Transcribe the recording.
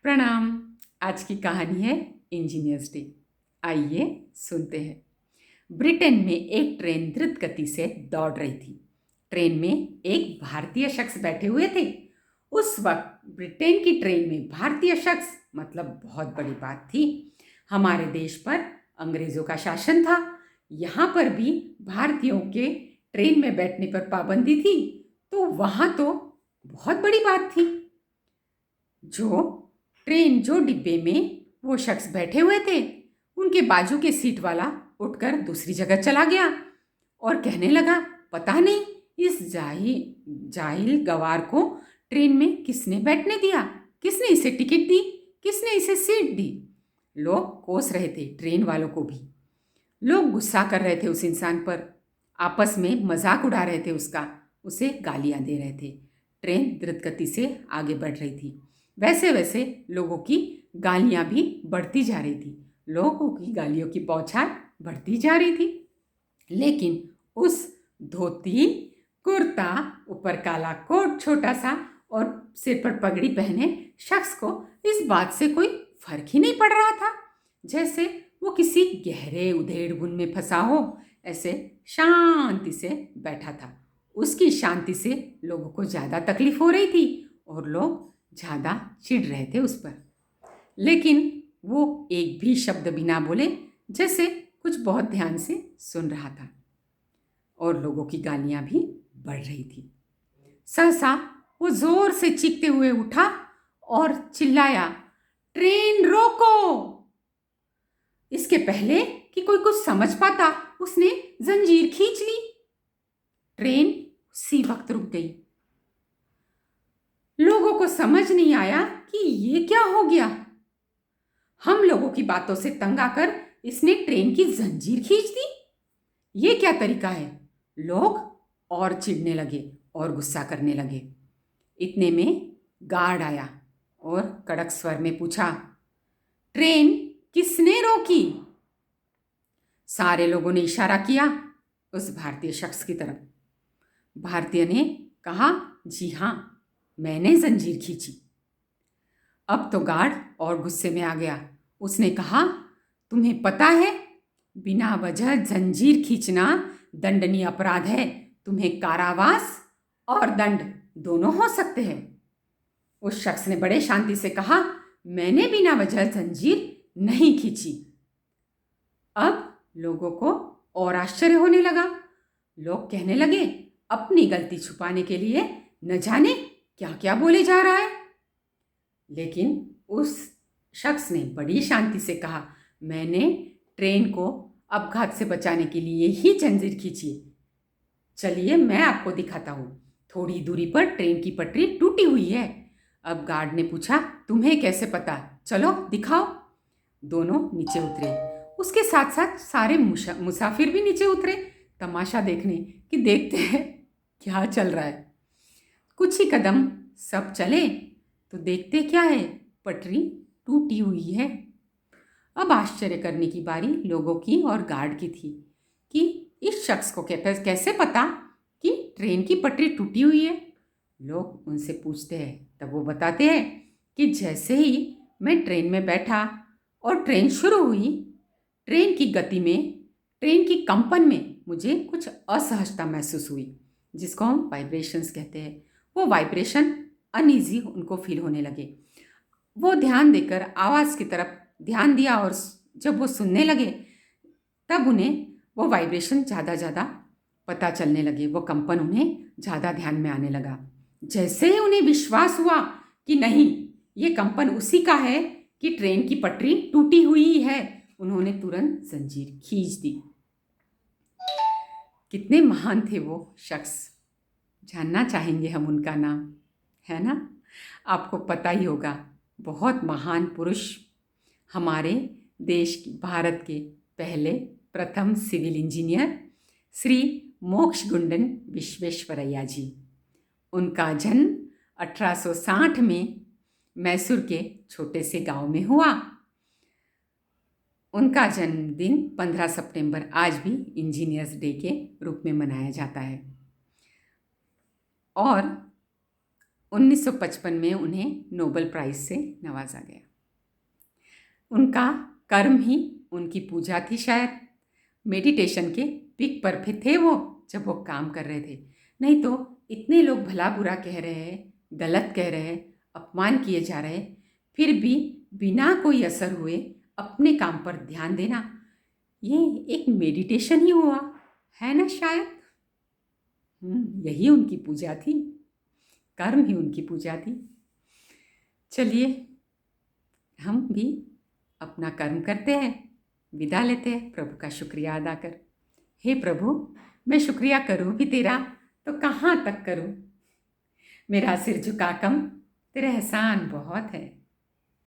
प्रणाम। आज की कहानी है इंजीनियर्स डे। आइए सुनते हैं। ब्रिटेन में एक ट्रेन द्रुत गति से दौड़ रही थी। ट्रेन में एक भारतीय शख्स बैठे हुए थे। उस वक्त ब्रिटेन की ट्रेन में भारतीय शख्स मतलब बहुत बड़ी बात थी। हमारे देश पर अंग्रेजों का शासन था। यहाँ पर भी भारतीयों के ट्रेन में बैठने पर पाबंदी थी, तो वहाँ तो बहुत बड़ी बात थी। जो डिब्बे में वो शख्स बैठे हुए थे, उनके बाजू के सीट वाला उठकर दूसरी जगह चला गया और कहने लगा, पता नहीं इस जाहिल गवार को ट्रेन में किसने बैठने दिया, किसने इसे टिकट दी, किसने इसे सीट दी। लोग कोस रहे थे, ट्रेन वालों को भी। लोग गुस्सा कर रहे थे उस इंसान पर, आपस में मजाक उड़ा रहे थे उसका, उसे गालियां दे रहे थे। ट्रेन द्रुत गति से आगे बढ़ रही थी। वैसे वैसे लोगों की गालियां भी बढ़ती जा रही थी। लोगों की गालियों की बौछार बढ़ती जा रही थी। लेकिन उस धोती, कुर्ता, ऊपर काला कोट छोटा सा और सिर पर पगड़ी पहने शख्स को इस बात से कोई फर्क ही नहीं पड़ रहा था। जैसे वो किसी गहरे उधेड़बुन में फंसा हो, ऐसे शांति से बैठा था। उसकी शांति से लोगों को ज़्यादा तकलीफ हो रही थी और लोग ज़्यादा चिढ़ रहे थे उस पर। लेकिन वो एक भी शब्द बिना बोले, जैसे कुछ बहुत ध्यान से सुन रहा था। और लोगों की गालियां भी बढ़ रही थी। सहसा वो जोर से चीखते हुए उठा और चिल्लाया, ट्रेन रोको। इसके पहले कि कोई कुछ समझ पाता, उसने जंजीर खींच ली। ट्रेन उसी वक्त रुक गई। लोगों को समझ नहीं आया कि ये क्या हो गया। हम लोगों की बातों से तंग आकर इसने ट्रेन की जंजीर खींच दी। ये क्या तरीका है। लोग और चिढ़ने लगे और गुस्सा करने लगे। इतने में गार्ड आया और कड़क स्वर में पूछा, ट्रेन किसने रोकी। सारे लोगों ने इशारा किया उस भारतीय शख्स की तरफ। भारतीय ने कहा, जी हाँ, मैंने जंजीर खींची। अब तो गार्ड और गुस्से में आ गया। उसने कहा, तुम्हें पता है बिना वजह जंजीर खींचना दंडनीय अपराध है। तुम्हें कारावास और दंड दोनों हो सकते हैं। उस शख्स ने बड़े शांति से कहा, मैंने बिना वजह जंजीर नहीं खींची। अब लोगों को और आश्चर्य होने लगा। लोग कहने लगे, अपनी गलती छुपाने के लिए न जाने क्या क्या बोले जा रहा है। लेकिन उस शख्स ने बड़ी शांति से कहा, मैंने ट्रेन को अपघात से बचाने के लिए ही जंजीर खींची। चलिए मैं आपको दिखाता हूँ। थोड़ी दूरी पर ट्रेन की पटरी टूटी हुई है। अब गार्ड ने पूछा, तुम्हें कैसे पता, चलो दिखाओ। दोनों नीचे उतरे। उसके साथ साथ सारे मुसाफिर भी नीचे उतरे तमाशा देखने कि देखते हैं क्या चल रहा है। कुछ ही कदम सब चले तो देखते क्या है, पटरी टूटी हुई है। अब आश्चर्य करने की बारी लोगों की और गार्ड की थी कि इस शख्स को कैसे पता कि ट्रेन की पटरी टूटी हुई है। लोग उनसे पूछते हैं, तब वो बताते हैं कि जैसे ही मैं ट्रेन में बैठा और ट्रेन शुरू हुई, ट्रेन की गति में, ट्रेन की कंपन में मुझे कुछ असहजता महसूस हुई, जिसको हम वाइब्रेशंस कहते हैं। वो वाइब्रेशन अनईजी उनको फील होने लगे। वो ध्यान देकर आवाज़ की तरफ ध्यान दिया और जब वो सुनने लगे तब उन्हें वो वाइब्रेशन ज़्यादा पता चलने लगे। वो कंपन उन्हें ज़्यादा ध्यान में आने लगा। जैसे ही उन्हें विश्वास हुआ कि नहीं, ये कंपन उसी का है कि ट्रेन की पटरी टूटी हुई है, उन्होंने तुरंत जंजीर खींच दी। कितने महान थे वो शख्स, जानना चाहेंगे हम उनका नाम, है ना। आपको पता ही होगा, बहुत महान पुरुष, हमारे देश की, भारत के पहले प्रथम सिविल इंजीनियर श्री मोक्षगुंडम विश्वेश्वरैया जी। उनका जन्म 1860 में मैसूर के छोटे से गांव में हुआ। उनका जन्मदिन 15 सितंबर आज भी इंजीनियर्स डे के रूप में मनाया जाता है। और 1955 में उन्हें नोबेल प्राइज से नवाजा गया। उनका कर्म ही उनकी पूजा थी शायद। मेडिटेशन के पीक पर भी थे वो जब वो काम कर रहे थे। नहीं तो इतने लोग भला बुरा कह रहे हैं, गलत कह रहे हैं, अपमान किए जा रहे हैं, फिर भी बिना कोई असर हुए अपने काम पर ध्यान देना, ये एक मेडिटेशन ही हुआ है ना शायद। यही उनकी पूजा थी, कर्म ही उनकी पूजा थी। चलिए हम भी अपना कर्म करते हैं, विदा लेते हैं प्रभु का शुक्रिया अदा कर। हे प्रभु, मैं शुक्रिया करूँ भी तेरा तो कहाँ तक करूँ। मेरा सिर झुका कम, तेरा एहसान बहुत है।